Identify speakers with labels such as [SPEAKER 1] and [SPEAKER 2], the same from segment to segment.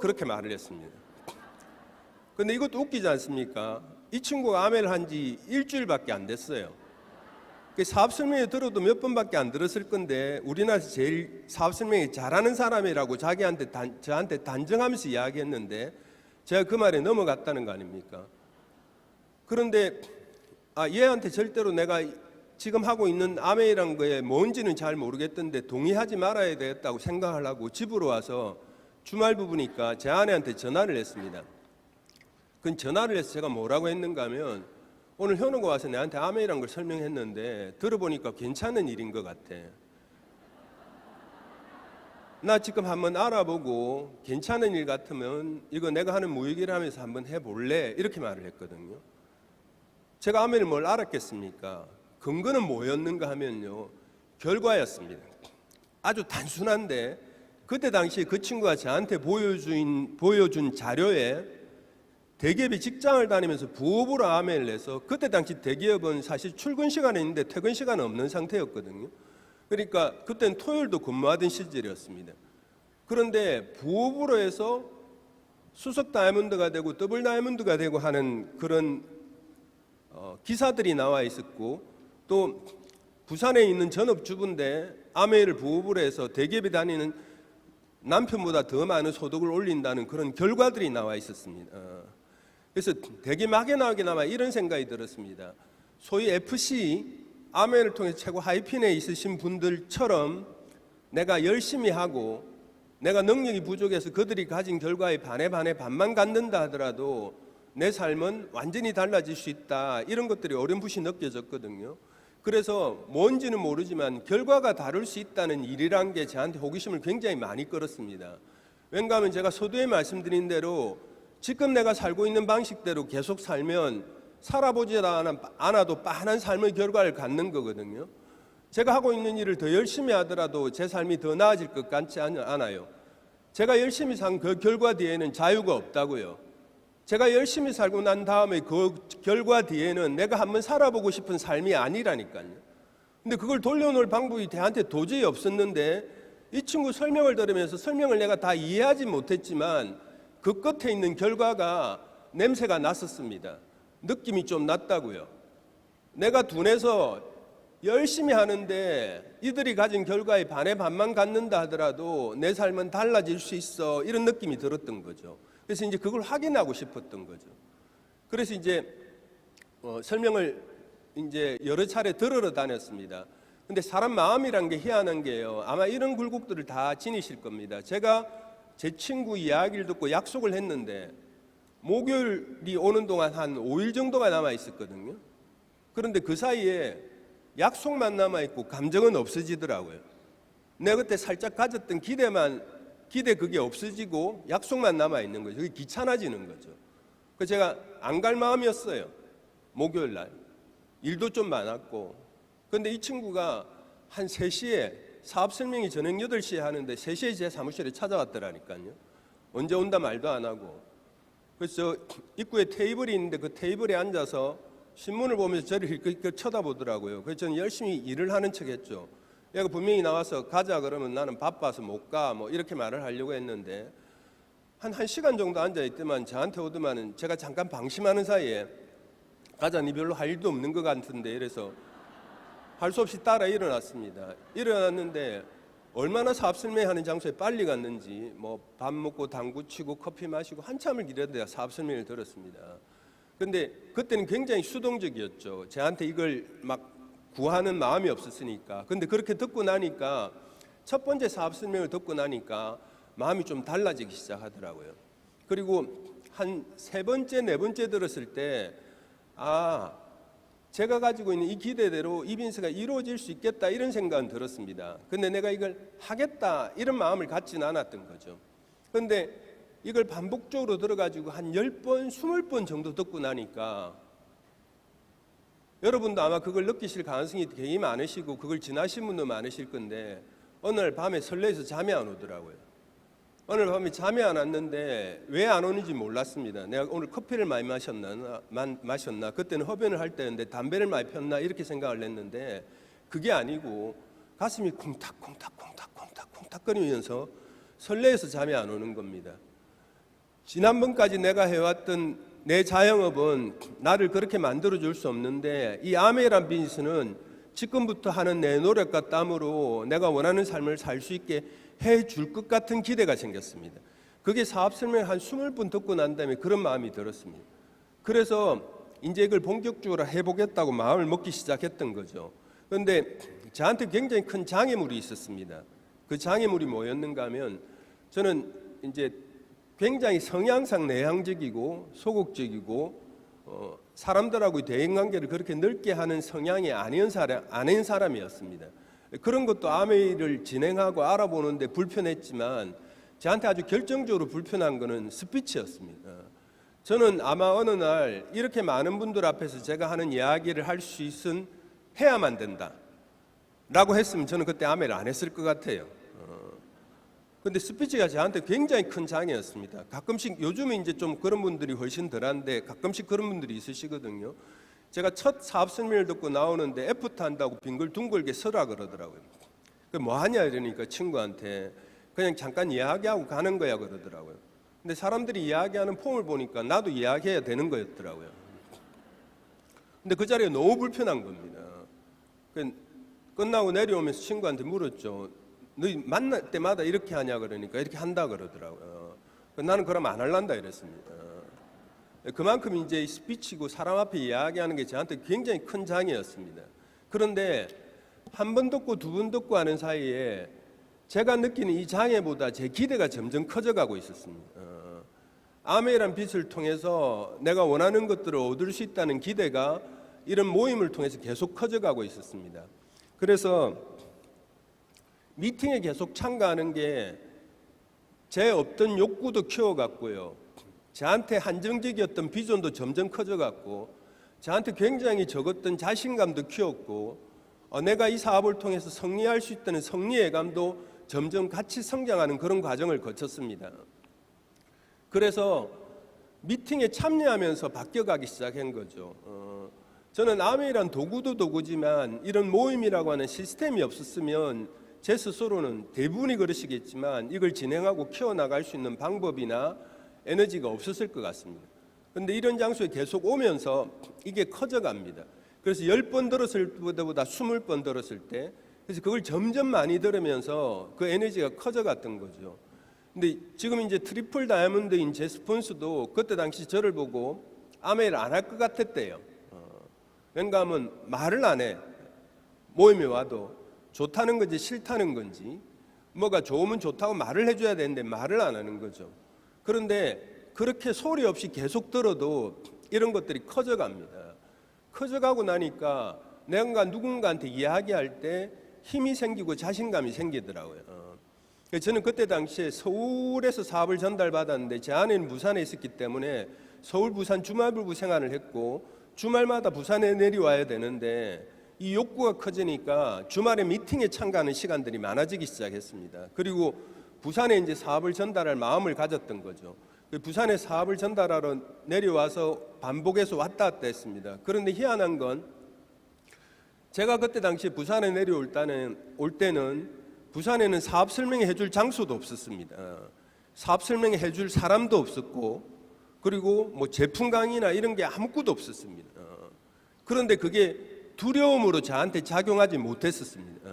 [SPEAKER 1] 그렇게 말을 했습니다. 근데 이것도 웃기지 않습니까? 이 친구가 아멘을 한 지 일주일밖에 안 됐어요. 사업 설명회 들어도 몇 번밖에 안 들었을 건데 우리나라에서 제일 사업 설명회 잘하는 사람이라고 저한테 단정하면서 이야기했는데 제가 그 말에 넘어갔다는 거 아닙니까? 그런데 얘한테 절대로 내가 지금 하고 있는 아멘이란 거에 뭔지는 잘 모르겠던데 동의하지 말아야 되겠다고 생각하려고 집으로 와서 주말 부부니까 제 아내한테 전화를 했습니다. 그 전화를 해서 제가 뭐라고 했는가 하면 오늘 현우가 와서 내한테 아멘이란 걸 설명했는데 들어보니까 괜찮은 일인 것 같아. 나 지금 한번 알아보고 괜찮은 일 같으면 이거 내가 하는 무역일 하면서 한번 해볼래? 이렇게 말을 했거든요. 제가 아멘을 뭘 알았겠습니까? 근거는 뭐였는가 하면요, 결과였습니다. 아주 단순한데 그때 당시에 그 친구가 저한테 보여준 자료에 대기업이 직장을 다니면서 부업으로 아멘을 내서 그때 당시 대기업은 사실 출근 시간이 있는데 퇴근 시간은 없는 상태였거든요. 그러니까 그때는 토요일도 근무하던 시절이었습니다. 그런데 부업으로 해서 수석 다이아몬드가 되고 더블 다이아몬드가 되고 하는 그런 기사들이 나와 있었고, 또 부산에 있는 전업주부인데 아메이를 부업으로 해서 대기업에 다니는 남편보다 더 많은 소득을 올린다는 그런 결과들이 나와 있었습니다. 그래서 되게 막연하게나마 이런 생각이 들었습니다. 소위 FC 아멘을 통해서 최고 하이핀에 있으신 분들처럼 내가 열심히 하고 내가 능력이 부족해서 그들이 가진 결과에 반만 갖는다 하더라도 내 삶은 완전히 달라질 수 있다, 이런 것들이 어렴풋이 느껴졌거든요. 그래서 뭔지는 모르지만 결과가 다를 수 있다는 일이란 게 저한테 호기심을 굉장히 많이 끌었습니다. 왠가 하면 제가 서두에 말씀드린 대로 지금 내가 살고 있는 방식대로 계속 살면 살아보지 않아도 빤한 삶의 결과를 갖는 거거든요. 제가 하고 있는 일을 더 열심히 하더라도 제 삶이 더 나아질 것 같지 않아요. 제가 열심히 산 그 결과 뒤에는 자유가 없다고요. 제가 열심히 살고 난 다음에 그 결과 뒤에는 내가 한번 살아보고 싶은 삶이 아니라니까요. 근데 그걸 돌려놓을 방법이 저한테 도저히 없었는데 이 친구 설명을 들으면서 설명을 내가 다 이해하지 못했지만 그 끝에 있는 결과가 냄새가 났었습니다. 느낌이 좀 났다고요. 내가 둔해서 열심히 하는데 이들이 가진 결과의 반만 갖는다 하더라도 내 삶은 달라질 수 있어, 이런 느낌이 들었던 거죠. 그래서 이제 그걸 확인하고 싶었던 거죠. 그래서 이제 설명을 이제 여러 차례 들으러 다녔습니다. 근데 사람 마음이란 게 희한한 게요, 아마 이런 굴곡들을 다 지니실 겁니다. 제가 제 친구 이야기를 듣고 약속을 했는데 목요일이 오는 동안 한 5일 정도가 남아 있었거든요. 그런데 그 사이에 약속만 남아 있고 감정은 없어지더라고요. 내가 그때 살짝 가졌던 기대 그게 없어지고 약속만 남아 있는 거죠. 그게 귀찮아지는 거죠. 그래서 제가 안 갈 마음이었어요. 목요일 날 일도 좀 많았고. 그런데 이 친구가 한 3시에 사업 설명이 저녁 8시에 하는데 3시에 제 사무실에 찾아왔더라니까요. 언제 온다 말도 안 하고. 그래서 입구에 테이블이 있는데 그 테이블에 앉아서 신문을 보면서 저를 이렇게 쳐다보더라고요. 그래서 저는 열심히 일을 하는 척 했죠. 얘가 분명히 나와서 가자 그러면 나는 바빠서 못 가, 뭐 이렇게 말을 하려고 했는데 한 1시간 정도 앉아있더만 저한테 오더만은 제가 잠깐 방심하는 사이에 가자, 니 별로 할 일도 없는 것 같은데 이래서 할 수 없이 따라 일어났습니다. 일어났는데 얼마나 사업 설명하는 장소에 빨리 갔는지 뭐 밥 먹고 당구 치고 커피 마시고 한참을 기다려야 사업 설명을 들었습니다. 그런데 그때는 굉장히 수동적이었죠. 저한테 이걸 막 구하는 마음이 없었으니까. 근데 그렇게 듣고 나니까 첫 번째 사업 설명을 듣고 나니까 마음이 좀 달라지기 시작하더라고요. 그리고 한 3번째, 4번째 들었을 때 제가 가지고 있는 이 기대대로 이 빈스가 이루어질 수 있겠다, 이런 생각은 들었습니다. 근데 내가 이걸 하겠다 이런 마음을 갖지는 않았던 거죠. 그런데 이걸 반복적으로 들어가지고 한 10번, 20번 정도 듣고 나니까 여러분도 아마 그걸 느끼실 가능성이 되게 많으시고 그걸 지나신 분도 많으실 건데 어느 날 밤에 설레서 잠이 안 오더라고요. 어느 날 밤에 잠이 안 왔는데 왜 안 오는지 몰랐습니다. 내가 오늘 커피를 많이 마셨나 그때는 흡연을 할 때였는데 담배를 많이 폈나 이렇게 생각을 했는데 그게 아니고 가슴이 쿵탁쿵탁쿵탁쿵탁쿵탁 거리면서 설레서 잠이 안 오는 겁니다. 지난번까지 내가 해왔던 내 자영업은 나를 그렇게 만들어줄 수 없는데 이 아메이란 비즈니스는 지금부터 하는 내 노력과 땀으로 내가 원하는 삶을 살 수 있게 해줄 것 같은 기대가 생겼습니다. 그게 사업 설명을 한 20분 듣고 난 다음에 그런 마음이 들었습니다. 그래서 이제 이걸 본격적으로 해보겠다고 마음을 먹기 시작했던 거죠. 그런데 저한테 굉장히 큰 장애물이 있었습니다. 그 장애물이 뭐였는가 하면 저는 이제 굉장히 성향상 내향적이고 소극적이고 사람들하고 대인관계를 그렇게 넓게 하는 성향이 아닌 사람이었습니다. 그런 것도 아메이를 진행하고 알아보는데 불편했지만 저한테 아주 결정적으로 불편한 것은 스피치였습니다. 저는 아마 어느 날 이렇게 많은 분들 앞에서 제가 하는 이야기를 할 수 있은 해야만 된다 라고 했으면 저는 그때 아메이를 안 했을 것 같아요. 근데 스피치가 저한테 굉장히 큰 장애였습니다. 가끔씩 요즘은 이제 좀 그런 분들이 훨씬 덜한데 가끔씩 그런 분들이 있으시거든요. 제가 첫 사업 설명을 듣고 나오는데 애프터 한다고 빙글둥글게 서라 그러더라고요. 뭐 하냐 이러니까 친구한테 그냥 잠깐 이야기하고 가는 거야 그러더라고요. 근데 사람들이 이야기하는 폼을 보니까 나도 이야기해야 되는 거였더라고요. 근데 그 자리가 너무 불편한 겁니다. 끝나고 내려오면서 친구한테 물었죠. 너희 만날 때마다 이렇게 하냐 그러니까 이렇게 한다 그러더라고요. 나는 그럼 안 할란다 이랬습니다. 그만큼 이제 스피치고 사람 앞에 이야기하는 게 저한테 굉장히 큰 장애였습니다. 그런데 한 번 듣고 두 번 듣고 하는 사이에 제가 느끼는 이 장애보다 제 기대가 점점 커져가고 있었습니다. 아메이란 빛을 통해서 내가 원하는 것들을 얻을 수 있다는 기대가 이런 모임을 통해서 계속 커져가고 있었습니다. 그래서 미팅에 계속 참가하는 게 제 없던 욕구도 키워갔고요. 저한테 한정적이었던 비전도 점점 커져갔고 저한테 굉장히 적었던 자신감도 키웠고 내가 이 사업을 통해서 승리할 수 있다는 승리의감도 점점 같이 성장하는 그런 과정을 거쳤습니다. 그래서 미팅에 참여하면서 바뀌어가기 시작한 거죠. 저는 아메이란 도구도 도구지만 이런 모임이라고 하는 시스템이 없었으면 제 스스로는 대부분이 그러시겠지만 이걸 진행하고 키워나갈 수 있는 방법이나 에너지가 없었을 것 같습니다. 그런데 이런 장소에 계속 오면서 이게 커져갑니다. 그래서 10번 들었을 때보다 20번 들었을 때 그래서 그걸 점점 많이 들으면서 그 에너지가 커져갔던 거죠. 근데 지금 이제 트리플 다이아몬드인 제 스폰서도 그때 당시 저를 보고 아메이를 안 할 것 같았대요. 왠가 하면 말을 안 해. 모임에 와도 좋다는 건지 싫다는 건지 뭐가 좋으면 좋다고 말을 해줘야 되는데 말을 안 하는 거죠. 그런데 그렇게 소리 없이 계속 들어도 이런 것들이 커져갑니다. 커져가고 나니까 내가 누군가한테 이야기할 때 힘이 생기고 자신감이 생기더라고요. 저는 그때 당시에 서울에서 사업을 전달받았는데 제 아내는 부산에 있었기 때문에 서울 부산 주말부부 생활을 했고 주말마다 부산에 내려와야 되는데 이 욕구가 커지니까 주말에 미팅에 참가하는 시간들이 많아지기 시작했습니다. 그리고 부산에 이제 사업을 전달할 마음을 가졌던 거죠. 부산에 사업을 전달하러 내려와서 반복해서 왔다 갔다 했습니다. 그런데 희한한 건 제가 그때 당시 부산에 내려올 때는 부산에는 사업 설명회 해줄 장소도 없었습니다. 사업 설명회 해줄 사람도 없었고 그리고 뭐 제품 강의나 이런 게 아무것도 없었습니다. 그런데 그게 두려움으로 저한테 작용하지 못했었습니다.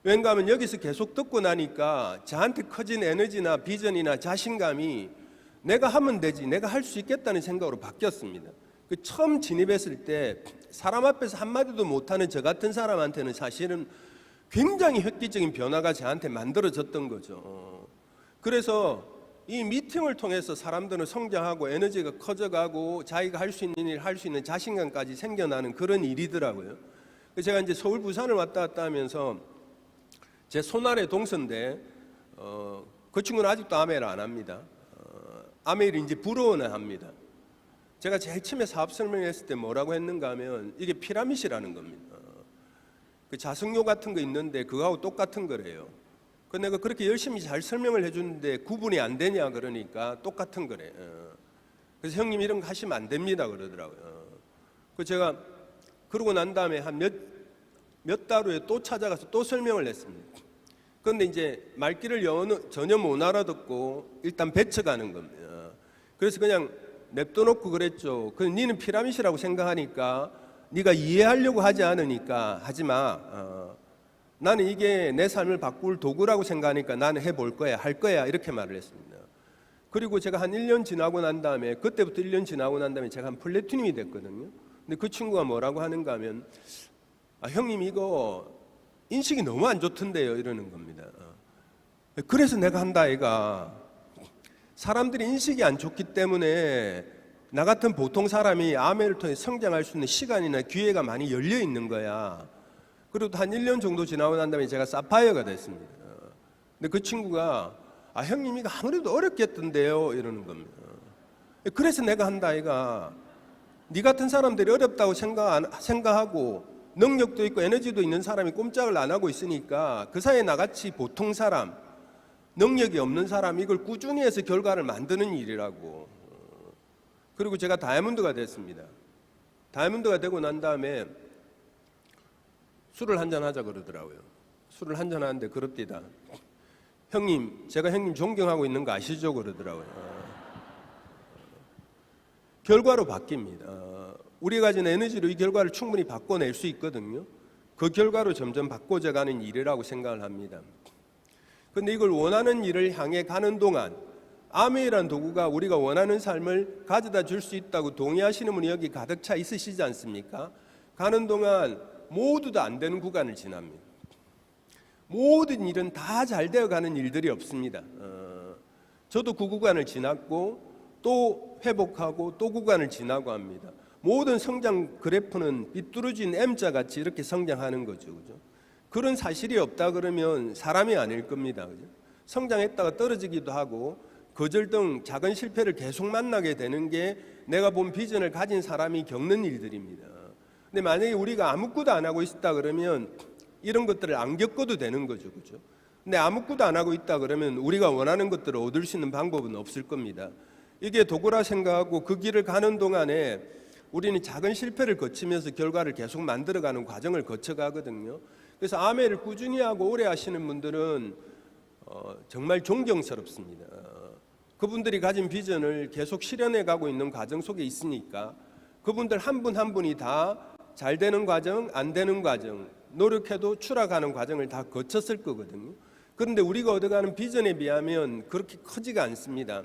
[SPEAKER 1] 왠가 하면 여기서 계속 듣고 나니까 저한테 커진 에너지나 비전이나 자신감이 내가 하면 되지, 내가 할 수 있겠다는 생각으로 바뀌었습니다. 처음 진입했을 때 사람 앞에서 한마디도 못하는 저 같은 사람한테는 사실은 굉장히 획기적인 변화가 저한테 만들어졌던 거죠. 그래서 이 미팅을 통해서 사람들은 성장하고 에너지가 커져가고 자기가 할 수 있는 일, 할 수 있는 자신감까지 생겨나는 그런 일이더라고요. 제가 이제 서울, 부산을 왔다 갔다 하면서 제 손아래 동서인데 그 친구는 아직도 아메이를 안 합니다. 아메이를 이제 부러워는 합니다. 제가 제일 처음에 사업 설명했을 때 뭐라고 했는가 하면 이게 피라밋이라는 겁니다. 그 자석료 같은 거 있는데 그거하고 똑같은 거래요. 내가 그렇게 열심히 잘 설명을 해주는데 구분이 안 되냐 그러니까 똑같은 거래. 그래서 형님 이런 거 하시면 안 됩니다 그러더라고요. 제가 그러고 난 다음에 한 몇 달 후에 또 찾아가서 또 설명을 했습니다. 그런데 이제 말귀를 전혀 못 알아듣고 일단 배쳐가는 겁니다. 그래서 그냥 냅둬놓고 그랬죠. 니는 피라밋이라고 생각하니까, 네가 이해하려고 하지 않으니까 하지 마. 나는 이게 내 삶을 바꿀 도구라고 생각하니까 나는 해볼 거야, 할 거야, 이렇게 말을 했습니다. 그리고 제가 한 1년 지나고 난 다음에, 그때부터 1년 지나고 난 다음에 제가 한 플래티늄이 됐거든요. 근데 그 친구가 뭐라고 하는가 하면, 형님 이거 인식이 너무 안 좋던데요, 이러는 겁니다. 그래서 내가 한다 아이가. 사람들이 인식이 안 좋기 때문에 나 같은 보통 사람이 아멘을 통해 성장할 수 있는 시간이나 기회가 많이 열려 있는 거야. 그리고 한 1년 정도 지나고 난 다음에 제가 사파이어가 됐습니다. 근데 그 친구가 형님 이거 아무래도 어렵겠던데요, 이러는 겁니다. 그래서 내가 한다 아이가. 네 같은 사람들이 어렵다고 생각하고 능력도 있고 에너지도 있는 사람이 꼼짝을 안 하고 있으니까 그 사이에 나같이 보통 사람, 능력이 없는 사람, 이걸 꾸준히 해서 결과를 만드는 일이라고. 그리고 제가 다이아몬드가 됐습니다. 다이아몬드가 되고 난 다음에 술을 한잔 하자 그러더라고요. 술을 한잔 하는데 그럽디다. 형님, 제가 형님 존경하고 있는 거 아시죠? 그러더라고요. 결과로 바뀝니다. 우리가 가진 에너지로 이 결과를 충분히 바꿔낼 수 있거든요. 그 결과로 점점 바꿔져가는 일이라고 생각을 합니다. 그런데 이걸 원하는 일을 향해 가는 동안 아멘이라는 도구가 우리가 원하는 삶을 가져다 줄 수 있다고 동의하시는 분이 여기 가득 차 있으시지 않습니까? 가는 동안 모두 다 안 되는 구간을 지납니다. 모든 일은 다 잘 되어가는 일들이 없습니다. 저도 그 구간을 지났고 또 회복하고 또 구간을 지나고 합니다. 모든 성장 그래프는 삐뚤어진 M자 같이 이렇게 성장하는 거죠. 그죠? 그런 사실이 없다 그러면 사람이 아닐 겁니다. 그죠? 성장했다가 떨어지기도 하고 거절 등 작은 실패를 계속 만나게 되는 게 내가 본 비전을 가진 사람이 겪는 일들입니다. 근데 만약에 우리가 아무것도 안 하고 있다 그러면 이런 것들을 안 겪어도 되는 거죠. 그죠? 근데 아무것도 안 하고 있다 그러면 우리가 원하는 것들을 얻을 수 있는 방법은 없을 겁니다. 이게 도구라 생각하고 그 길을 가는 동안에 우리는 작은 실패를 거치면서 결과를 계속 만들어가는 과정을 거쳐가거든요. 그래서 아멘을 꾸준히 하고 오래 하시는 분들은 정말 존경스럽습니다. 그분들이 가진 비전을 계속 실현해 가고 있는 과정 속에 있으니까 그분들 한 분 한 분이 다 잘 되는 과정, 안 되는 과정, 노력해도 추락하는 과정을 다 거쳤을 거거든요. 그런데 우리가 얻어가는 비전에 비하면 그렇게 크지가 않습니다.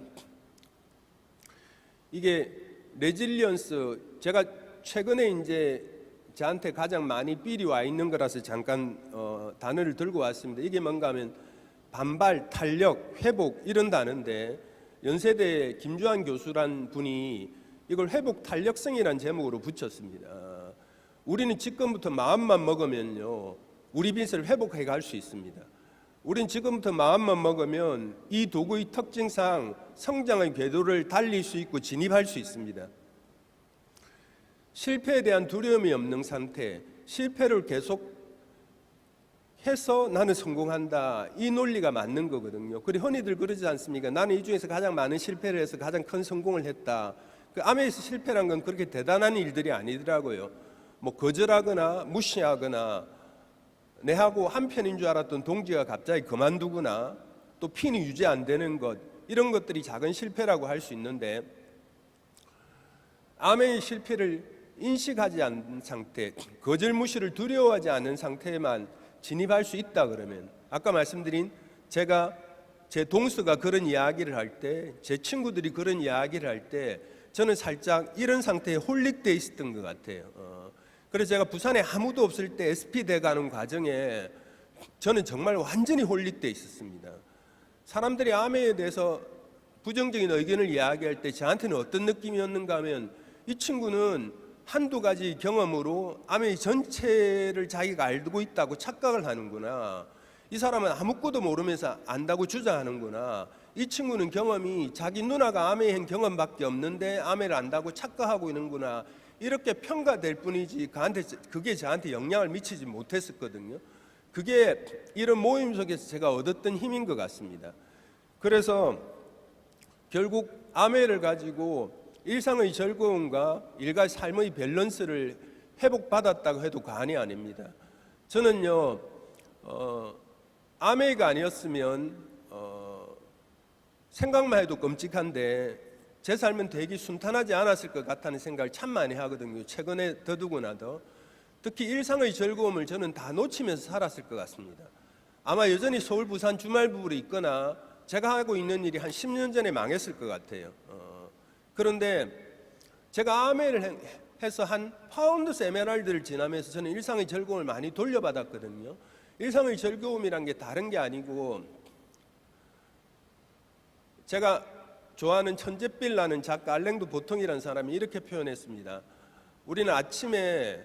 [SPEAKER 1] 이게 레질리언스, 제가 최근에 이제 저한테 가장 많이 삘이 와 있는 거라서 잠깐 단어를 들고 왔습니다. 이게 뭔가 하면 반발, 탄력, 회복 이런 단어인데 연세대 김주환 교수란 분이 이걸 회복 탄력성이라는 제목으로 붙였습니다. 우리는 지금부터 마음만 먹으면요, 우리 빚을 회복해 갈 수 있습니다. 우린 지금부터 마음만 먹으면 이 도구의 특징상 성장의 궤도를 달릴 수 있고 진입할 수 있습니다. 실패에 대한 두려움이 없는 상태, 실패를 계속 해서 나는 성공한다, 이 논리가 맞는 거거든요. 그리고 흔히들 그러지 않습니까? 나는 이 중에서 가장 많은 실패를 해서 가장 큰 성공을 했다. 그 암에서 실패란 건 그렇게 대단한 일들이 아니더라고요. 뭐 거절하거나 무시하거나 내하고 한편인 줄 알았던 동지가 갑자기 그만두거나 또 핀이 유지 안 되는 것, 이런 것들이 작은 실패라고 할 수 있는데, 아멘의 실패를 인식하지 않은 상태, 거절 무시를 두려워하지 않은 상태에만 진입할 수 있다 그러면, 아까 말씀드린 제가 제 동서가 그런 이야기를 할 때, 제 친구들이 그런 이야기를 할 때 저는 살짝 이런 상태에 홀릭돼 있었던 것 같아요. 그래서 제가 부산에 아무도 없을 때 SP 돼 가는 과정에 저는 정말 완전히 홀릭돼 있었습니다. 사람들이 아멘에 대해서 부정적인 의견을 이야기할 때 저한테는 어떤 느낌이었는가 하면, 이 친구는 한두 가지 경험으로 아멘의 전체를 자기가 알고 있다고 착각을 하는구나. 이 사람은 아무것도 모르면서 안다고 주장하는구나. 이 친구는 경험이 자기 누나가 아멘의 한 경험밖에 없는데 아멘을 안다고 착각하고 있는구나. 이렇게 평가될 뿐이지 그게 저한테 영향을 미치지 못했었거든요. 그게 이런 모임 속에서 제가 얻었던 힘인 것 같습니다. 그래서 결국 아멘을 가지고 일상의 즐거움과 일과 삶의 밸런스를 회복받았다고 해도 과언이 아닙니다. 저는요, 아멘가 아니었으면 생각만 해도 끔찍한데 제 삶은 되게 순탄하지 않았을 것 같다는 생각을 참 많이 하거든요. 최근에 더더구나 더. 특히 일상의 즐거움을 저는 다 놓치면서 살았을 것 같습니다. 아마 여전히 서울 부산 주말부부로 있거나 제가 하고 있는 일이 한 10년 전에 망했을 것 같아요. 그런데 제가 아메를 해서 한 파운드스 에메랄드를 지나면서 저는 일상의 즐거움을 많이 돌려받았거든요. 일상의 즐거움이란 게 다른 게 아니고, 제가 좋아하는 천재빌라는 작가 알랭도 보통이라는 사람이 이렇게 표현했습니다. 우리는 아침에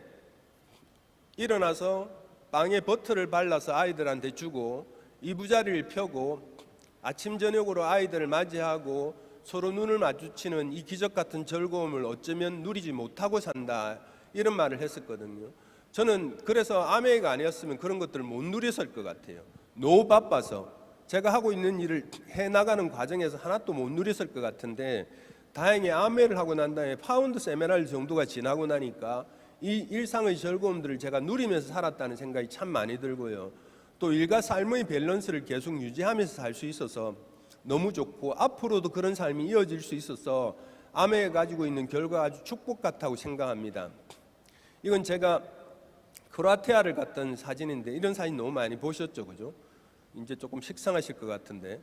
[SPEAKER 1] 일어나서 빵에 버터를 발라서 아이들한테 주고 이부자리를 펴고 아침 저녁으로 아이들을 맞이하고 서로 눈을 마주치는 이 기적 같은 즐거움을 어쩌면 누리지 못하고 산다, 이런 말을 했었거든요. 저는 그래서 아메가 아니었으면 그런 것들을 못 누렸을 것 같아요. 너무 바빠서 제가 하고 있는 일을 해나가는 과정에서 하나도 못 누렸을 것 같은데, 다행히 아메를 하고 난 다음에 파운드스 에메랄드 정도가 지나고 나니까 이 일상의 즐거움들을 제가 누리면서 살았다는 생각이 참 많이 들고요. 또 일과 삶의 밸런스를 계속 유지하면서 살 수 있어서 너무 좋고, 앞으로도 그런 삶이 이어질 수 있어서 아메가 가지고 있는 결과가 아주 축복 같다고 생각합니다. 이건 제가 크로아티아를 갔던 사진인데, 이런 사진 너무 많이 보셨죠, 그죠? 이제 조금 식상하실 것 같은데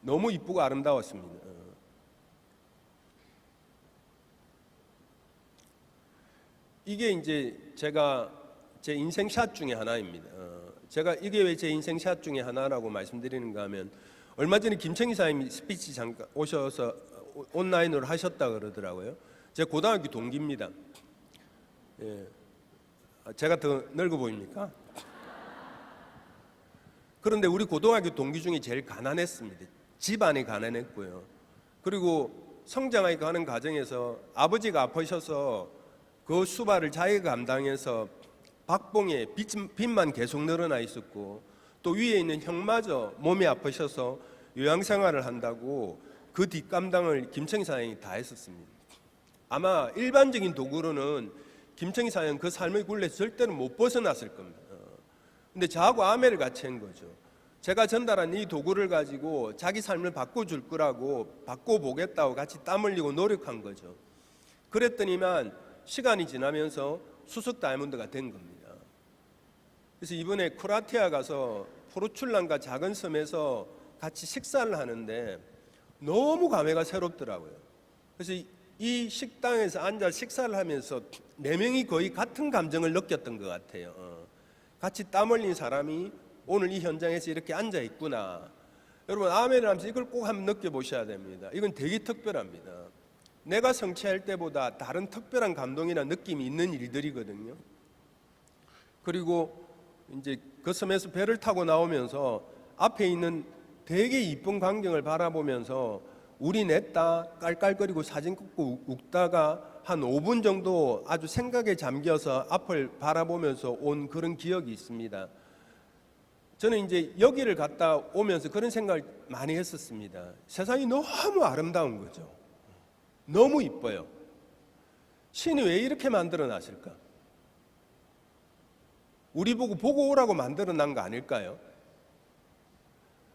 [SPEAKER 1] 너무 이쁘고 아름다웠습니다. 이게 이제 제가 제 인생 샷 중에 하나입니다. 제가 이게 왜 제 인생 샷 중에 하나라고 말씀드리는가 하면, 얼마 전에 김청희 사장님이 스피치 잠깐 오셔서 온라인으로 하셨다 그러더라고요. 제 고등학교 동기입니다. 예. 제가 더 늙어 보입니까? 그런데 우리 고등학교 동기 중에 제일 가난했습니다. 집안이 가난했고요. 그리고 성장하게 가는 과정에서 아버지가 아프셔서 그 수발을 자기가 감당해서 박봉에 빚만 계속 늘어나 있었고, 또 위에 있는 형마저 몸이 아프셔서 요양생활을 한다고 그 뒷감당을 김청희 사장이 다 했었습니다. 아마 일반적인 도구로는 김청희 사장은 그 삶의 굴레에서 절대로 못 벗어났을 겁니다. 근데 저하고 아메를 같이 한 거죠. 제가 전달한 이 도구를 가지고 자기 삶을 바꿔줄 거라고, 바꿔보겠다고 같이 땀 흘리고 노력한 거죠. 그랬더니만 시간이 지나면서 수석 다이아몬드가 된 겁니다. 그래서 이번에 크로아티아 가서 포르출란과 작은 섬에서 같이 식사를 하는데 너무 감회가 새롭더라고요. 그래서 이 식당에서 앉아 식사를 하면서 4명이 거의 같은 감정을 느꼈던 것 같아요. 같이 땀 흘린 사람이 오늘 이 현장에서 이렇게 앉아 있구나. 여러분, 아멘을 하면서 이걸 꼭 한번 느껴보셔야 됩니다. 이건 되게 특별합니다. 내가 성취할 때보다 다른 특별한 감동이나 느낌이 있는 일들이거든요. 그리고 이제 그 섬에서 배를 타고 나오면서 앞에 있는 되게 이쁜 광경을 바라보면서 우리 냈다 깔깔거리고 사진 찍고 웃다가 한 5분 정도 아주 생각에 잠겨서 앞을 바라보면서 온 그런 기억이 있습니다. 저는 이제 여기를 갔다 오면서 그런 생각을 많이 했었습니다. 세상이 너무 아름다운 거죠. 너무 이뻐요. 신이 왜 이렇게 만들어 놨을까? 우리 보고 오라고 만들어 난 거 아닐까요?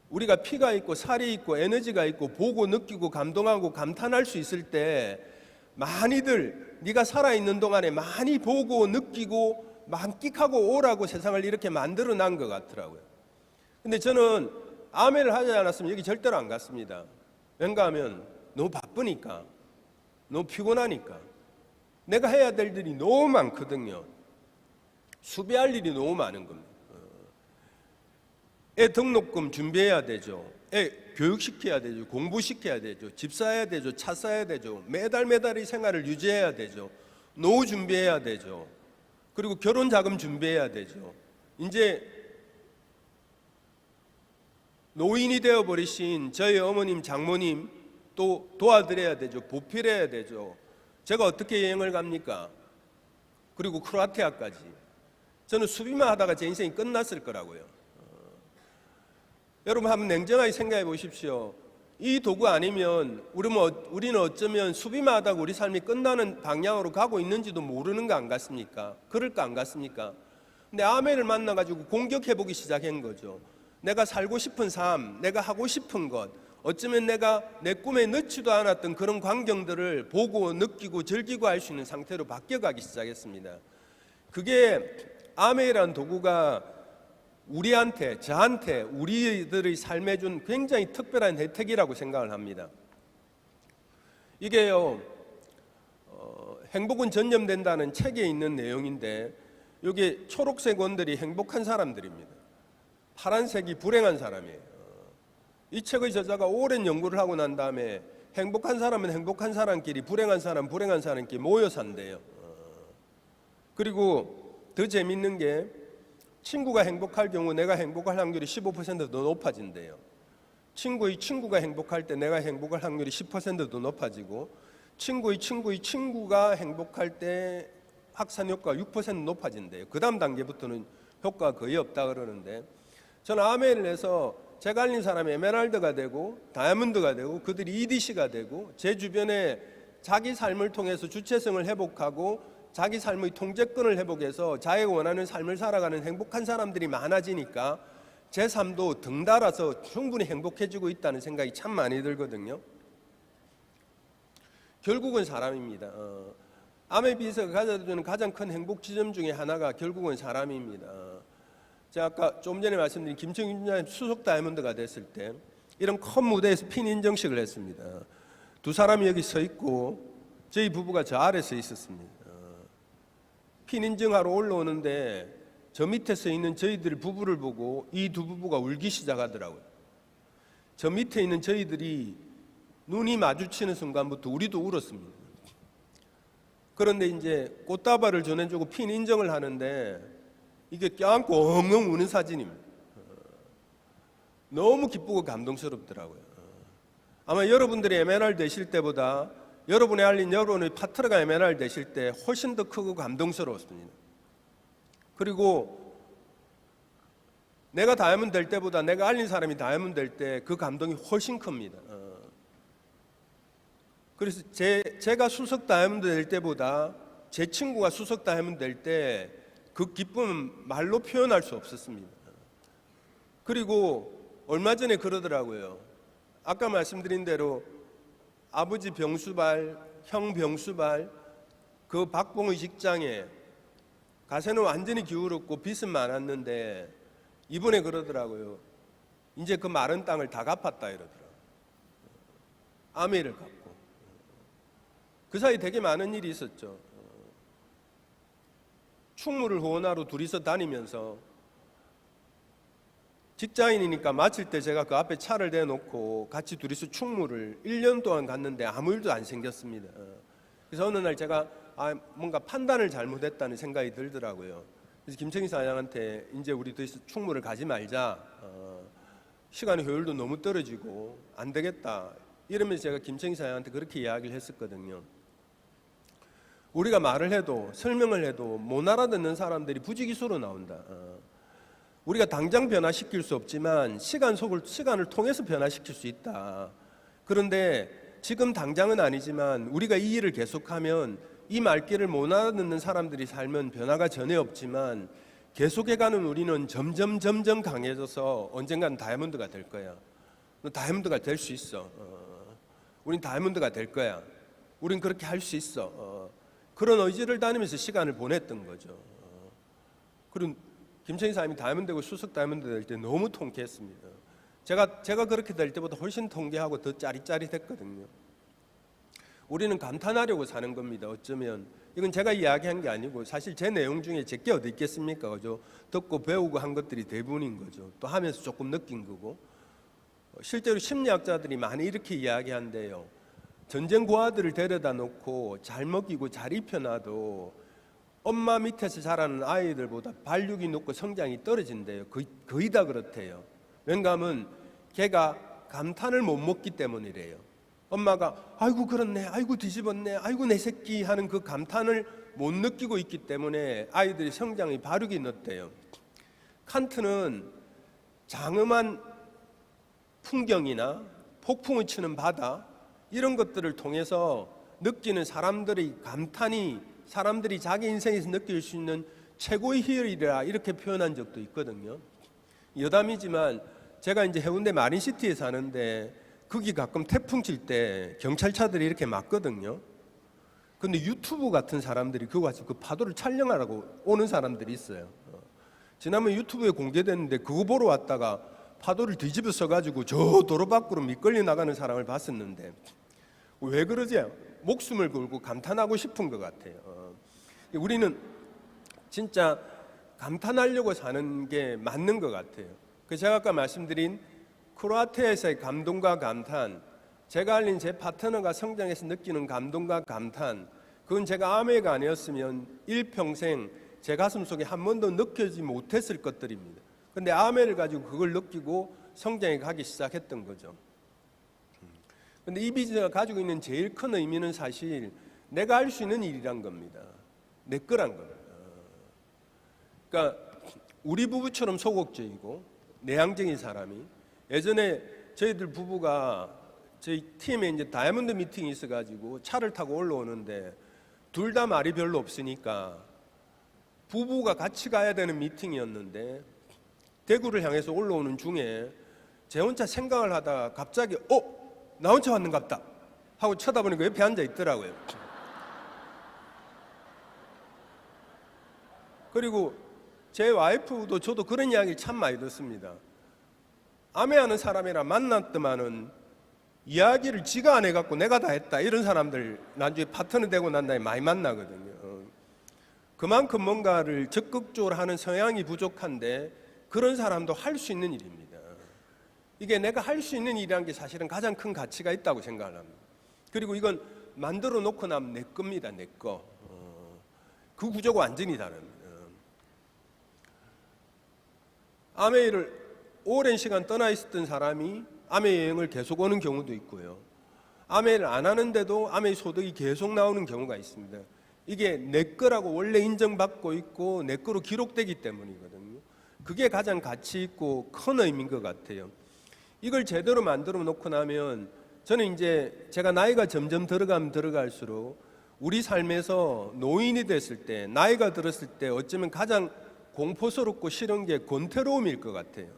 [SPEAKER 1] 우리가 피가 있고 살이 있고 에너지가 있고 보고 느끼고 감동하고 감탄할 수 있을 때, 많이들 네가 살아있는 동안에 많이 보고 느끼고 만끽하고 오라고 세상을 이렇게 만들어 난 것 같더라고요. 근데 저는 아멘을 하지 않았으면 여기 절대로 안 갔습니다. 왠가 하면 너무 바쁘니까, 너무 피곤하니까. 내가 해야 될 일이 너무 많거든요. 수배할 일이 너무 많은 겁니다. 애 등록금 준비해야 되죠. 애 교육시켜야 되죠. 공부시켜야 되죠. 집 사야 되죠. 차 사야 되죠. 매달 이 생활을 유지해야 되죠. 노후 준비해야 되죠. 그리고 결혼 자금 준비해야 되죠. 이제 노인이 되어버리신 저희 어머님, 장모님 또 도와드려야 되죠. 보필해야 되죠. 제가 어떻게 여행을 갑니까? 그리고 크로아티아까지. 저는 수비만 하다가 제 인생이 끝났을 거라고요. 여러분, 한번 냉정하게 생각해 보십시오. 이 도구 아니면 우리는 어쩌면 수비만 하다가 우리 삶이 끝나는 방향으로 가고 있는지도 모르는 거 안 같습니까? 그럴 거 안 같습니까? 근데 아멘을 만나가지고 공격해 보기 시작한 거죠. 내가 살고 싶은 삶, 내가 하고 싶은 것, 어쩌면 내가 내 꿈에 넣지도 않았던 그런 광경들을 보고 느끼고 즐기고 할 수 있는 상태로 바뀌어가기 시작했습니다. 그게 아멘이라는 도구가 우리한테, 저한테, 우리들의 삶에 준 굉장히 특별한 혜택이라고 생각을 합니다. 이게요, 행복은 전념된다는 책에 있는 내용인데, 여기 초록색 원들이 행복한 사람들입니다. 파란색이 불행한 사람이에요. 이 책의 저자가 오랜 연구를 하고 난 다음에 행복한 사람은 행복한 사람끼리, 불행한 사람은 불행한 사람끼리 모여 산대요. 그리고 더 재밌는 게 친구가 행복할 경우 내가 행복할 확률이 15%더 높아진대요. 친구가 행복할 때 내가 행복할 확률이 10%더 높아지고, 친구가 행복할 때 확산 효과가 6% 높아진대요. 그 다음 단계부터는 효과가 거의 없다 그러는데, 저는 아멘을 해서 제가 알린 사람이 에메랄드가 되고 다이아몬드가 되고 그들이 EDC가 되고, 제 주변에 자기 삶을 통해서 주체성을 회복하고 자기 삶의 통제권을 회복해서 자기가 원하는 삶을 살아가는 행복한 사람들이 많아지니까 제 삶도 덩달아서 충분히 행복해지고 있다는 생각이 참 많이 들거든요. 결국은 사람입니다. 암의 비서가 가져다주는 가장 큰 행복 지점 중에 하나가 결국은 사람입니다. 제가 아까 좀 전에 말씀드린 김청윤 주장님 수석 다이아몬드가 됐을 때 이런 큰 무대에서 핀 인정식을 했습니다. 두 사람이 여기 서 있고 저희 부부가 저 아래 서 있었습니다. 핀 인정하러 올라오는데 저 밑에 서 있는 저희들 부부를 보고 이 두 부부가 울기 시작하더라고요. 저 밑에 있는 저희들이 눈이 마주치는 순간부터 우리도 울었습니다. 그런데 이제 꽃다발을 전해주고 핀 인정을 하는데 이게 껴안고 엉엉 우는 사진입니다. 너무 기쁘고 감동스럽더라고요. 아마 여러분들이 에메랄드 되실 때보다 여러분의 알린 여러분의 파트너가 에메랄드 되실 때 훨씬 더 크고 감동스러웠습니다. 그리고 내가 다이아몬드 될 때보다 내가 알린 사람이 다이아몬드 될 때 그 감동이 훨씬 큽니다. 그래서 제가 수석 다이아몬드 될 때보다 제 친구가 수석 다이아몬드 될 때 그 기쁨은 말로 표현할 수 없었습니다. 그리고 얼마 전에 그러더라고요. 아까 말씀드린 대로 아버지 병수발, 형 병수발, 그 박봉의 직장에 가세는 완전히 기울었고 빚은 많았는데 이번에 그러더라고요. 이제 그 마른 땅을 다 갚았다 이러더라고요. 아메를 갚고. 그 사이 되게 많은 일이 있었죠. 충무를 후원하러 둘이서 다니면서 직장인이니까 마칠 때 제가 그 앞에 차를 대놓고 같이 둘이서 충무를 1년 동안 갔는데 아무 일도 안 생겼습니다. 그래서 어느 날 제가 뭔가 판단을 잘못했다는 생각이 들더라고요. 그래서 김청희 사장한테 이제 우리 더 이상 충무를 가지 말자. 시간의 효율도 너무 떨어지고 안 되겠다. 이러면서 제가 김청희 사장한테 그렇게 이야기를 했었거든요. 우리가 말을 해도 설명을 해도 못 알아듣는 사람들이 부지기수로 나온다. 우리가 당장 변화시킬 수 없지만 시간을 통해서 변화시킬 수 있다. 그런데 지금 당장은 아니지만 우리가 이 일을 계속하면 이 말귀를 못 알아듣는 사람들이 살면 변화가 전혀 없지만 계속해가는 우리는 점점 강해져서 언젠간 다이아몬드가 될 거야. 너 다이아몬드가 될 수 있어. 우린 다이아몬드가 될 거야. 우린 그렇게 할 수 있어. 그런 의지를 다니면서 시간을 보냈던 거죠. 그리고 김청희 사장님이 다이아몬드 되고 수석 다이아몬드 될 때 너무 통쾌했습니다. 제가 그렇게 될 때보다 훨씬 통쾌하고 더 짜릿짜릿했거든요. 우리는 감탄하려고 사는 겁니다. 어쩌면 이건 제가 이야기한 게 아니고 사실 제 내용 중에 제게 어디 있겠습니까? 그죠? 듣고 배우고 한 것들이 대부분인 거죠. 또 하면서 조금 느낀 거고. 실제로 심리학자들이 많이 이렇게 이야기한대요. 전쟁 고아들을 데려다 놓고 잘 먹이고 잘 입혀놔도 엄마 밑에서 자라는 아이들보다 발육이 높고 성장이 떨어진대요. 거의 다 그렇대요. 왜냐하면 걔가 감탄을 못 먹기 때문이래요. 엄마가 아이고 그렇네, 아이고 뒤집었네, 아이고 내 새끼 하는 그 감탄을 못 느끼고 있기 때문에 아이들이 성장이 발육이 늦대요. 칸트는 장엄한 풍경이나 폭풍을 치는 바다 이런 것들을 통해서 느끼는 사람들의 감탄이 사람들이 자기 인생에서 느낄 수 있는 최고의 희열이라 이렇게 표현한 적도 있거든요. 여담이지만 제가 이제 해운대 마린시티에 사는데 거기 가끔 태풍 칠 때 경찰차들이 이렇게 막거든요. 근데 유튜브 같은 사람들이 그거 가지고 그 파도를 촬영하라고 오는 사람들이 있어요. 지난번 유튜브에 공개됐는데 그거 보러 왔다가 파도를 뒤집어 써가지고 저 도로 밖으로 미끌려 나가는 사람을 봤었는데, 왜 그러지? 목숨을 걸고 감탄하고 싶은 것 같아요. 우리는 진짜 감탄하려고 사는 게 맞는 것 같아요. 제가 아까 말씀드린 크로아티아에서의 감동과 감탄, 제가 알린 제 파트너가 성장해서 느끼는 감동과 감탄, 그건 제가 아메가 아니었으면 일평생 제 가슴 속에 한 번도 느껴지지 못했을 것들입니다. 근데 아메를 가지고 그걸 느끼고 성장해 가기 시작했던 거죠. 근데 이 비즈가 가지고 있는 제일 큰 의미는 사실 내가 할 수 있는 일이란 겁니다. 내 거란 겁니다. 그러니까 우리 부부처럼 소극적이고 내향적인 사람이, 예전에 저희들 부부가 저희 팀에 이제 다이아몬드 미팅이 있어가지고 차를 타고 올라오는데 둘 다 말이 별로 없으니까 부부가 같이 가야 되는 미팅이었는데 대구를 향해서 올라오는 중에 제 혼자 생각을 하다가 갑자기 나 혼자 왔는갑다 하고 쳐다보니까 옆에 앉아 있더라고요. 그리고 제 와이프도 저도 그런 이야기를 참 많이 듣습니다. 아메하는 사람이랑 만났더만은 이야기를 지가 안 해갖고 내가 다 했다, 이런 사람들 나중에 파트너 되고 난 다음에 많이 만나거든요. 그만큼 뭔가를 적극적으로 하는 성향이 부족한데 그런 사람도 할 수 있는 일입니다. 이게 내가 할 수 있는 일이라는 게 사실은 가장 큰 가치가 있다고 생각을 합니다. 그리고 이건 만들어 놓고 나면 내 겁니다. 내 거. 그 구조가 완전히 다릅니다. 아메이를 오랜 시간 떠나 있었던 사람이 아메이 여행을 계속 오는 경우도 있고요. 아메이를 안 하는데도 아메이 소득이 계속 나오는 경우가 있습니다. 이게 내 거라고 원래 인정받고 있고 내 거로 기록되기 때문이거든요. 그게 가장 가치 있고 큰 의미인 것 같아요. 이걸 제대로 만들어 놓고 나면 저는 이제 제가 나이가 점점 들어가면 들어갈수록 우리 삶에서 노인이 됐을 때, 나이가 들었을 때 어쩌면 가장 공포스럽고 싫은 게 권태로움일 것 같아요.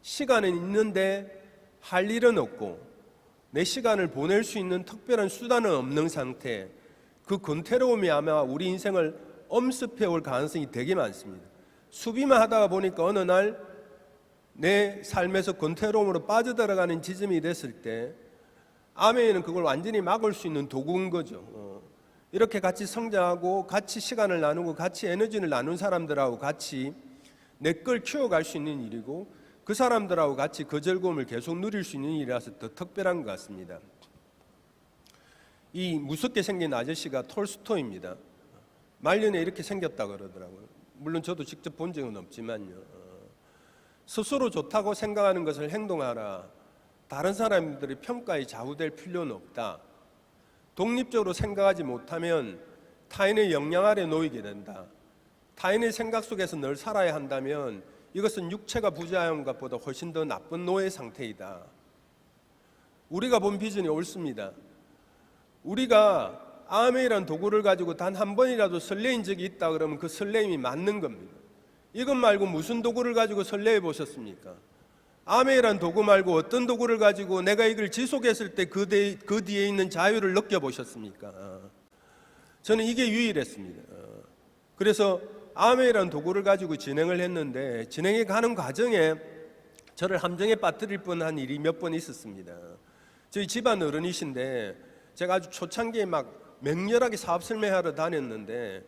[SPEAKER 1] 시간은 있는데 할 일은 없고 내 시간을 보낼 수 있는 특별한 수단은 없는 상태, 그 권태로움이 아마 우리 인생을 엄습해 올 가능성이 되게 많습니다. 수비만 하다가 보니까 어느 날 내 삶에서 권태로움으로 빠져들어가는 지점이 됐을 때 아메이는 그걸 완전히 막을 수 있는 도구인 거죠. 이렇게 같이 성장하고 같이 시간을 나누고 같이 에너지를 나눈 사람들하고 같이 내 걸 키워갈 수 있는 일이고 그 사람들하고 같이 그 즐거움을 계속 누릴 수 있는 일이라서 더 특별한 것 같습니다. 이 무섭게 생긴 아저씨가 톨스토이입니다. 말년에 이렇게 생겼다 그러더라고요. 물론 저도 직접 본 적은 없지만요. 스스로 좋다고 생각하는 것을 행동하라. 다른 사람들의 평가에 좌우될 필요는 없다. 독립적으로 생각하지 못하면 타인의 영향 아래 놓이게 된다. 타인의 생각 속에서 늘 살아야 한다면 이것은 육체가 부자한 것보다 훨씬 더 나쁜 노예 상태이다. 우리가 본 비전이 옳습니다. 우리가 아메이란 도구를 가지고 단 한 번이라도 설레인 적이 있다 그러면 그 설레임이 맞는 겁니다. 이것 말고 무슨 도구를 가지고 설레해 보셨습니까? 아메이란 도구 말고 어떤 도구를 가지고 내가 이걸 지속했을 때 그 뒤에 있는 자유를 느껴보셨습니까? 저는 이게 유일했습니다. 그래서 아메이란 도구를 가지고 진행을 했는데 진행해 가는 과정에 저를 함정에 빠뜨릴 뻔한 일이 몇 번 있었습니다. 저희 집안 어른이신데 제가 아주 초창기에 막 맹렬하게 사업 설명하러 다녔는데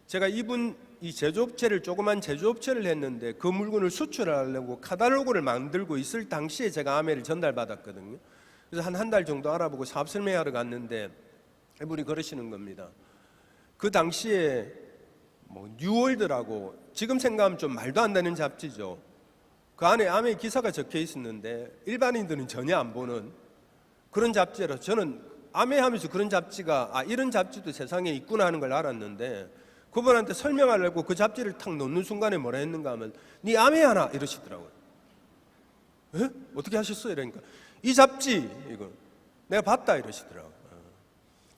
[SPEAKER 1] 제가 이 제조업체를 조그만 제조업체를 했는데 그 물건을 수출하려고 카탈로그를 만들고 있을 당시에 제가 아메를 전달받았거든요. 그래서 한 달 정도 알아보고 사업 설명하러 갔는데 이분이 그러시는 겁니다. 그 당시에 뉴월드라고 지금 생각하면 좀 말도 안 되는 잡지죠. 그 안에 아메 기사가 적혀 있었는데 일반인들은 전혀 안 보는 그런 잡지라서 저는 아메 하면서 그런 잡지가 이런 잡지도 세상에 있구나 하는 걸 알았는데 그분한테 설명하려고 그 잡지를 탁 놓는 순간에 뭐라 했는가 하면 네 아메 하나 이러시더라고요. 에? 어떻게 하셨어요? 이러니까 이 잡지 이거 내가 봤다 이러시더라고요.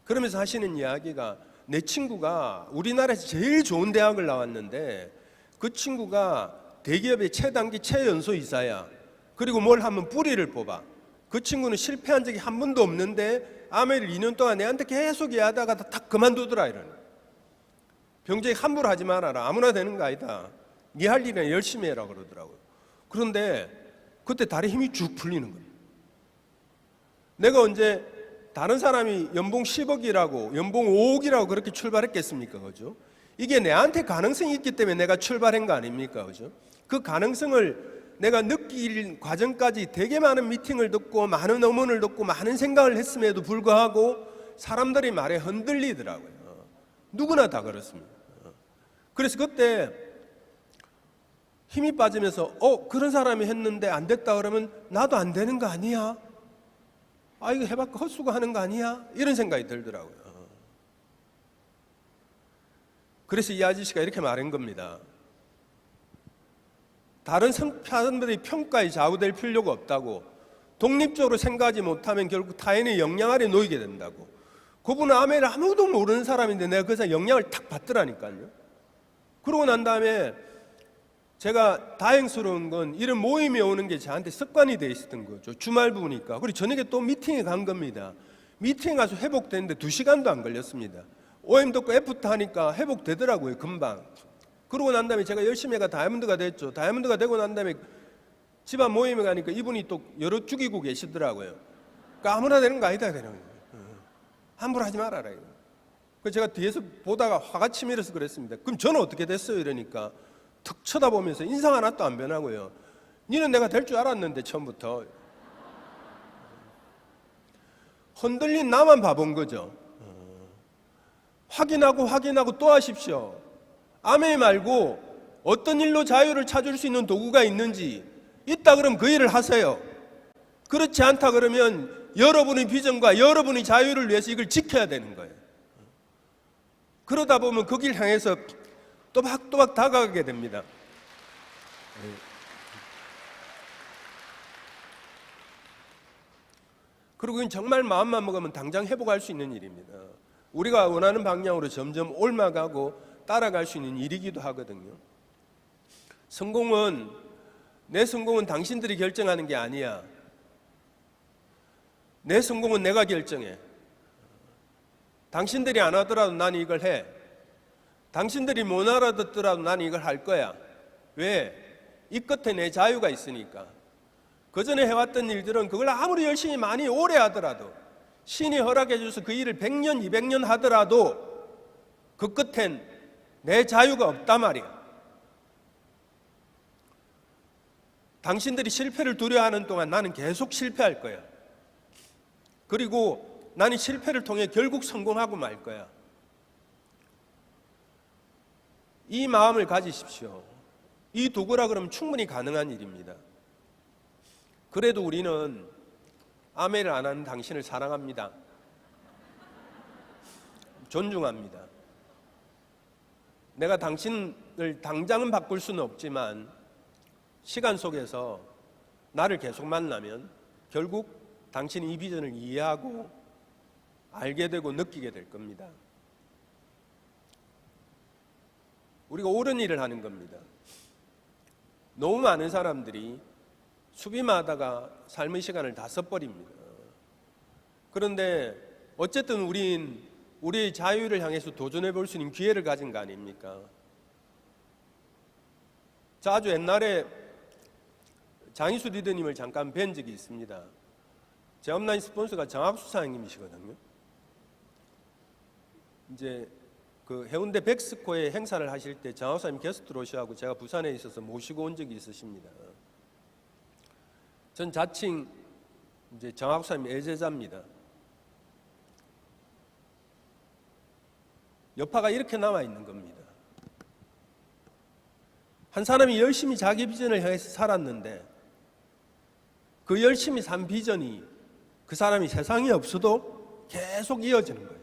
[SPEAKER 1] 그러면서 하시는 이야기가 내 친구가 우리나라에서 제일 좋은 대학을 나왔는데 그 친구가 대기업의 최단기 최연소 이사야. 그리고 뭘 하면 뿌리를 뽑아. 그 친구는 실패한 적이 한 번도 없는데 아멘을 2년 동안 내한테 계속 얘기하다가 다 그만두더라. 이러는. 병장이 함부로 하지 말아라. 아무나 되는 거 아니다. 네 할 일은 열심히 해라 그러더라고요. 그런데 그때 다리 힘이 쭉 풀리는 거예요. 내가 언제 다른 사람이 연봉 10억이라고 연봉 5억이라고 그렇게 출발했겠습니까? 그죠? 이게 내한테 가능성이 있기 때문에 내가 출발한 거 아닙니까? 그죠? 그 가능성을 내가 느낄 과정까지 되게 많은 미팅을 듣고 많은 음원을 듣고 많은 생각을 했음에도 불구하고 사람들이 말에 흔들리더라고요. 누구나 다 그렇습니다. 그래서 그때 힘이 빠지면서 그런 사람이 했는데 안 됐다 그러면 나도 안 되는 거 아니야? 이거 해봤고 헛수고 하는 거 아니야? 이런 생각이 들더라고요. 그래서 이 아저씨가 이렇게 말한 겁니다. 다른 사람들의 평가에 좌우될 필요가 없다고. 독립적으로 생각하지 못하면 결국 타인의 영향 아래 놓이게 된다고. 그분은 아멘을 아무도 모르는 사람인데 내가 그 사람 영향을 탁 받더라니까요. 그러고 난 다음에 제가 다행스러운 건 이런 모임에 오는 게 저한테 습관이 돼 있었던 거죠. 주말 부니까. 그리고 저녁에 또 미팅에 간 겁니다. 미팅에 가서 회복되는데 2시간도 안 걸렸습니다. OM 듣고 애프터 하니까 회복되더라고요. 금방. 그러고 난 다음에 제가 열심히 해가 다이아몬드가 됐죠. 다이아몬드가 되고 난 다음에 집안 모임에 가니까 이분이 또 여러 죽이고 계시더라고요. 그러니까 아무나 되는 거 아니다. 함부로 하지 말아라. 그래서 제가 뒤에서 보다가 화가 치밀어서 그랬습니다. 그럼 저는 어떻게 됐어요? 이러니까 툭 쳐다보면서 인상 하나도 안 변하고요. 니는 내가 될 줄 알았는데 처음부터. 흔들린 나만 바본 거죠. 확인하고 또 하십시오. 아멘 말고 어떤 일로 자유를 찾을 수 있는 도구가 있는지 있다 그러면 그 일을 하세요. 그렇지 않다 그러면 여러분의 비전과 여러분의 자유를 위해서 이걸 지켜야 되는 거예요. 그러다 보면 그 길 향해서 또박또박 다가가게 됩니다. 그리고 이건 정말 마음만 먹으면 당장 회복할 수 있는 일입니다. 우리가 원하는 방향으로 점점 옮아가고 따라갈 수 있는 일이기도 하거든요. 내 성공은 당신들이 결정하는 게 아니야. 내 성공은 내가 결정해. 당신들이 안 하더라도 난 이걸 해. 당신들이 못 알아듣더라도 난 이걸 할 거야. 왜? 이 끝에 내 자유가 있으니까. 그전에 해왔던 일들은 그걸 아무리 열심히 많이 오래 하더라도 신이 허락해 줘서 그 일을 100년, 200년 하더라도 그 끝엔 내 자유가 없단 말이야. 당신들이 실패를 두려워하는 동안 나는 계속 실패할 거야. 그리고 나는 실패를 통해 결국 성공하고 말 거야. 이 마음을 가지십시오. 이 도구라 그러면 충분히 가능한 일입니다. 그래도 우리는 아멘을 안 하는 당신을 사랑합니다. 존중합니다. 내가 당신을 당장은 바꿀 수는 없지만 시간 속에서 나를 계속 만나면 결국 당신이 이 비전을 이해하고 알게 되고 느끼게 될 겁니다. 우리가 옳은 일을 하는 겁니다. 너무 많은 사람들이 수비마다가 삶의 시간을 다 써버립니다. 그런데 어쨌든 우리의 자유를 향해서 도전해 볼 수 있는 기회를 가진 거 아닙니까? 자, 아주 옛날에 장희수 리더님을 잠깐 뵌 적이 있습니다. 제 업라인 스폰서가 정학수 사장님이시거든요. 이제 그 해운대 백스코에 행사를 하실 때 정학수 사장님 게스트로 오셔가지고 제가 부산에 있어서 모시고 온 적이 있으십니다. 전 자칭 이제 정학수 사장님 애제자입니다. 여파가 이렇게 남아 있는 겁니다. 한 사람이 열심히 자기 비전을 향해서 살았는데 그 열심히 산 비전이 그 사람이 세상에 없어도 계속 이어지는 거예요.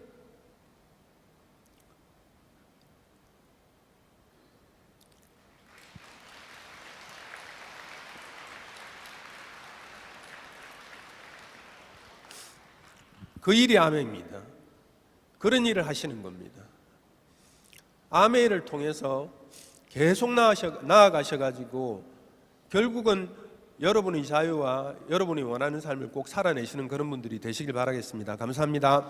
[SPEAKER 1] 그 일이 아멘입니다. 그런 일을 하시는 겁니다. 아멘을 통해서 계속 나아가셔가지고 결국은 여러분의 자유와 여러분이 원하는 삶을 꼭 살아내시는 그런 분들이 되시길 바라겠습니다. 감사합니다.